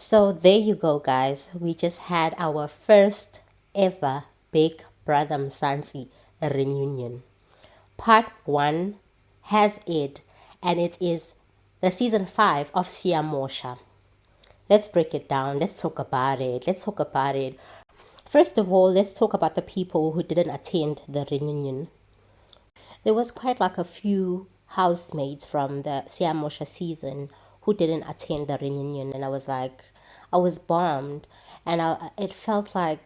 So there you go, guys. We just had our first ever Big Brother Mzansi reunion. Part 1 has it, and it is the season 5 of S'yaMosha. Let's break it down. Let's talk about it. First of all, let's talk about the people who didn't attend the reunion. There was quite like a few housemates from the S'yaMosha season who didn't attend the reunion, and I was bummed, and it felt like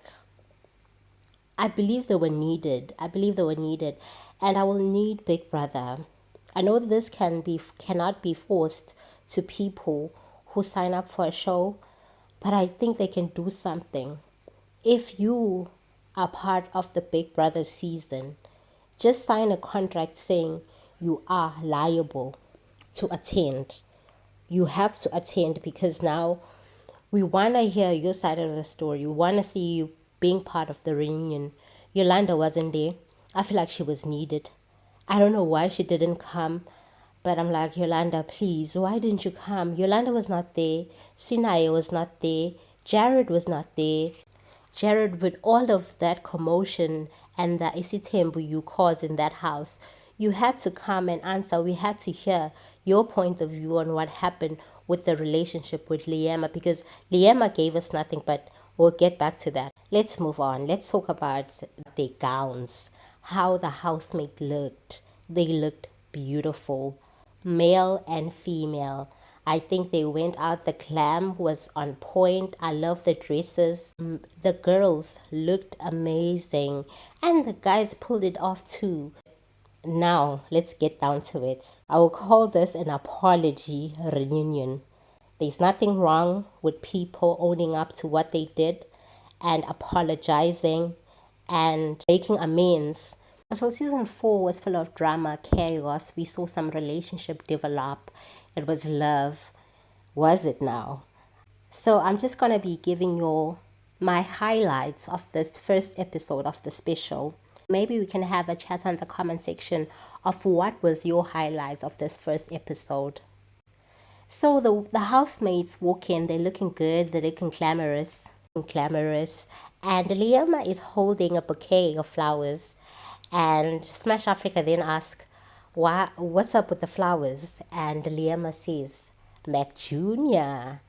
I believe they were needed. And I will need Big Brother. I know this cannot be forced to people who sign up for a show, but I think they can do something. If you are part of the Big Brother season, just sign a contract saying you are liable to attend. You have to attend because now we want to hear your side of the story. We want to see you being part of the reunion. Yolanda wasn't there. I feel like she was needed. I don't know why she didn't come, but I'm like, Yolanda, please, why didn't you come? Yolanda was not there. Sinai was not there. Jared was not there. Jared, with all of that commotion and the isitembu you caused in that house, you had to come and answer. We had to hear your point of view on what happened with the relationship with Liema, because Liema gave us nothing, but we'll get back to that. Let's move on. Let's talk about their gowns, how the housemate looked. They looked beautiful, male and female. I think they went out. The glam was on point. I love the dresses. The girls looked amazing. And the guys pulled it off too. Now, let's get down to it. I will call this an apology reunion. There's nothing wrong with people owning up to what they did and apologizing and making amends. So season 4 was full of drama, chaos. We saw some relationship develop. It was love. Was it now? So I'm just going to be giving you my highlights of this first episode of the special. Maybe we can have a chat on the comment section of what was your highlights of this first episode. So the housemates walk in, they're looking good, they're looking glamorous. And Liema is holding a bouquet of flowers. And Smash Africa then asks, what's up with the flowers? And Liema says, Mac Jr.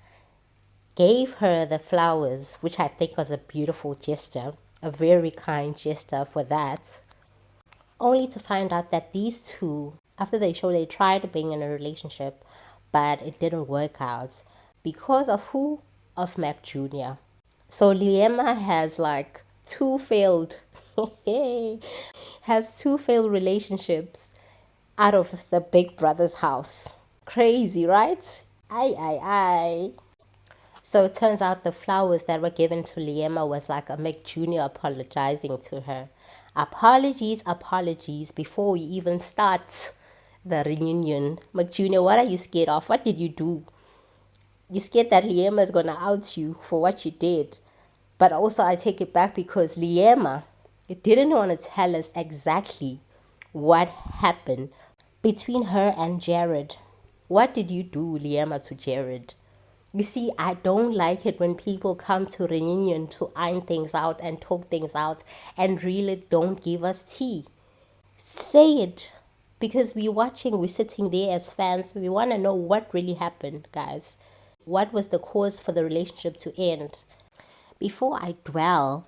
gave her the flowers, which I think was a beautiful gesture, a very kind gesture for that. Only to find out that these two, after the show, they tried being in a relationship, but it didn't work out. Because of who? Of Mac Jr. So Liema has like two failed relationships out of the Big Brother's house. Crazy, right? Aye. So it turns out the flowers that were given to Liema was like a Mick Jr. apologizing to her. Apologies before we even start the reunion. Mick Jr., what are you scared of? What did you do? You scared that Liema is going to out you for what you did. But also I take it back because Liema didn't want to tell us exactly what happened between her and Jared. What did you do, Liema, to Jared? You see, I don't like it when people come to reunion to iron things out and talk things out and really don't give us tea. Say it. Because we're sitting there as fans. We want to know what really happened, guys. What was the cause for the relationship to end? Before I dwell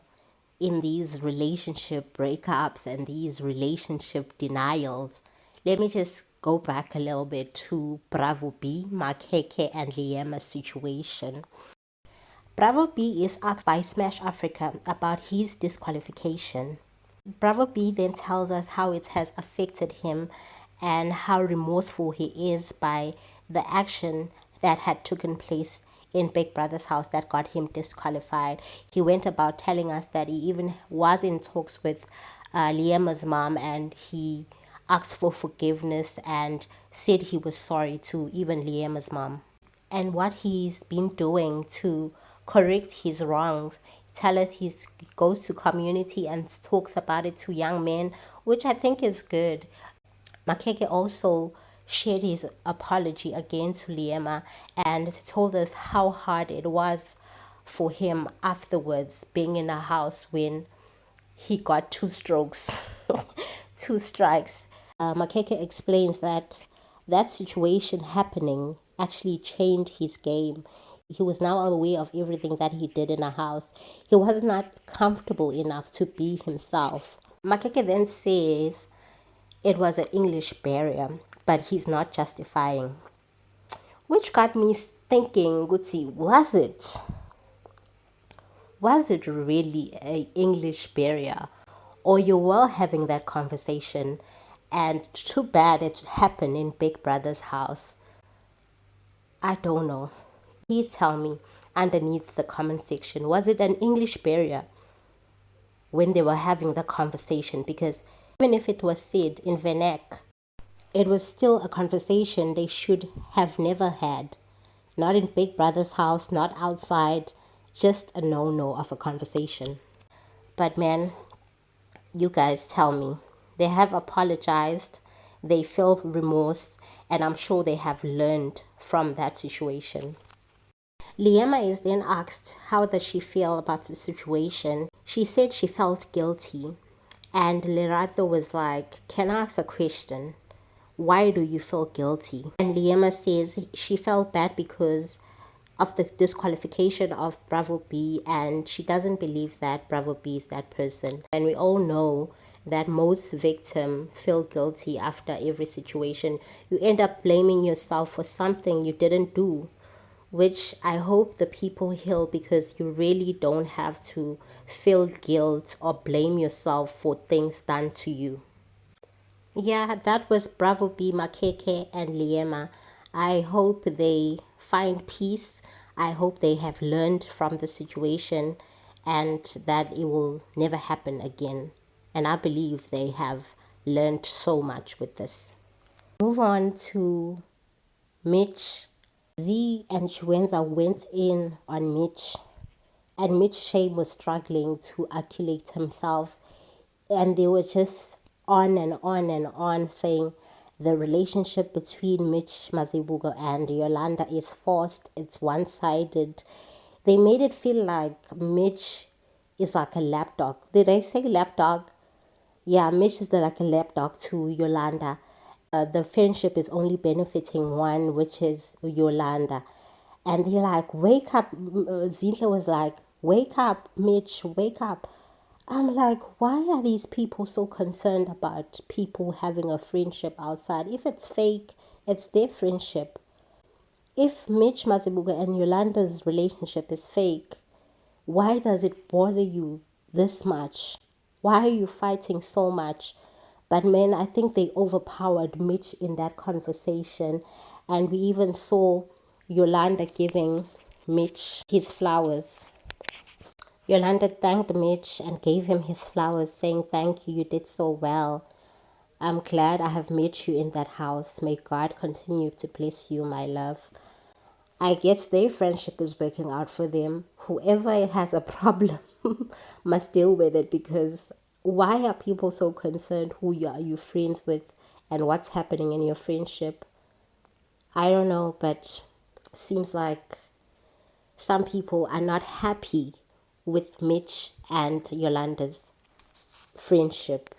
in these relationship breakups and these relationship denials, let me just go back a little bit to Bravo B, Makhekhe and Liema's situation. Bravo B is asked by Smash Africa about his disqualification. Bravo B then tells us how it has affected him and how remorseful he is by the action that had taken place in Big Brother's house that got him disqualified. He went about telling us that he even was in talks with Liema's mom, and he asked for forgiveness and said he was sorry to even Liema's mom. And what he's been doing to correct his wrongs, tell us he goes to community and talks about it to young men, which I think is good. Makhekhe also shared his apology again to Liema and told us how hard it was for him afterwards being in a house when he got two strokes, two strikes. Makhekhe explains that that situation happening actually changed his game. He was now aware of everything that he did in a house. He was not comfortable enough to be himself. Makhekhe then says it was an English barrier, but he's not justifying. Which got me thinking, Gutsi, was it really an English barrier? Or you were having that conversation and too bad it happened in Big Brother's house? I don't know. Please tell me underneath the comment section, was it an English barrier when they were having the conversation? Because even if it was said in vernac, it was still a conversation they should have never had. Not in Big Brother's house, not outside, just a no-no of a conversation. But man, you guys tell me. They have apologized, they feel remorse, and I'm sure they have learned from that situation. Liema is then asked how does she feel about the situation. She said she felt guilty, and Lerato was like, can I ask a question? Why do you feel guilty? And Liema says she felt bad because of the disqualification of Bravo B, and she doesn't believe that Bravo B is that person. And we all know that most victims feel guilty after every situation. You end up blaming yourself for something you didn't do, which I hope the people heal, because you really don't have to feel guilt or blame yourself for things done to you. Yeah, that was Bravo B, Makhekhe, and Liema. I hope they find peace. I hope they have learned from the situation and that it will never happen again. And I believe they have learned so much with this. Move on to Mich. Zee and Chuenza went in on Mich, and Mitch Shame was struggling to articulate himself, and they were just on and on and on saying the relationship between Mich Mazibuko and Yolanda is forced, it's one-sided. They made it feel like Mitch is like a lapdog. Did I say lapdog? Yeah, Mitch is like a lapdog to Yolanda. The friendship is only benefiting one, which is Yolanda. And they're like, wake up. Zinhle was like, wake up, Mitch, wake up. I'm like, why are these people so concerned about people having a friendship outside? If it's fake, it's their friendship. If Mich Mazibuko and Yolanda's relationship is fake, why does it bother you this much? Why are you fighting so much? But man, I think they overpowered Mitch in that conversation. And we even saw Yolanda giving Mitch his flowers. Yolanda thanked Mitch and gave him his flowers, saying, thank you, you did so well. I'm glad I have met you in that house. May God continue to bless you, my love. I guess their friendship is working out for them. Whoever has a problem must deal with it, because why are people so concerned who you friends with and what's happening in your friendship? I don't know, but seems like some people are not happy with Mitch and Yolanda's friendship.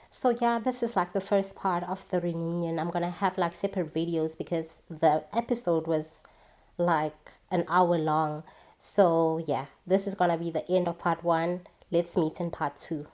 So yeah, this is like the first part of the reunion. I'm gonna have like separate videos because the episode was like an hour long. So yeah, this is gonna be the end of part 1. Let's meet in part 2.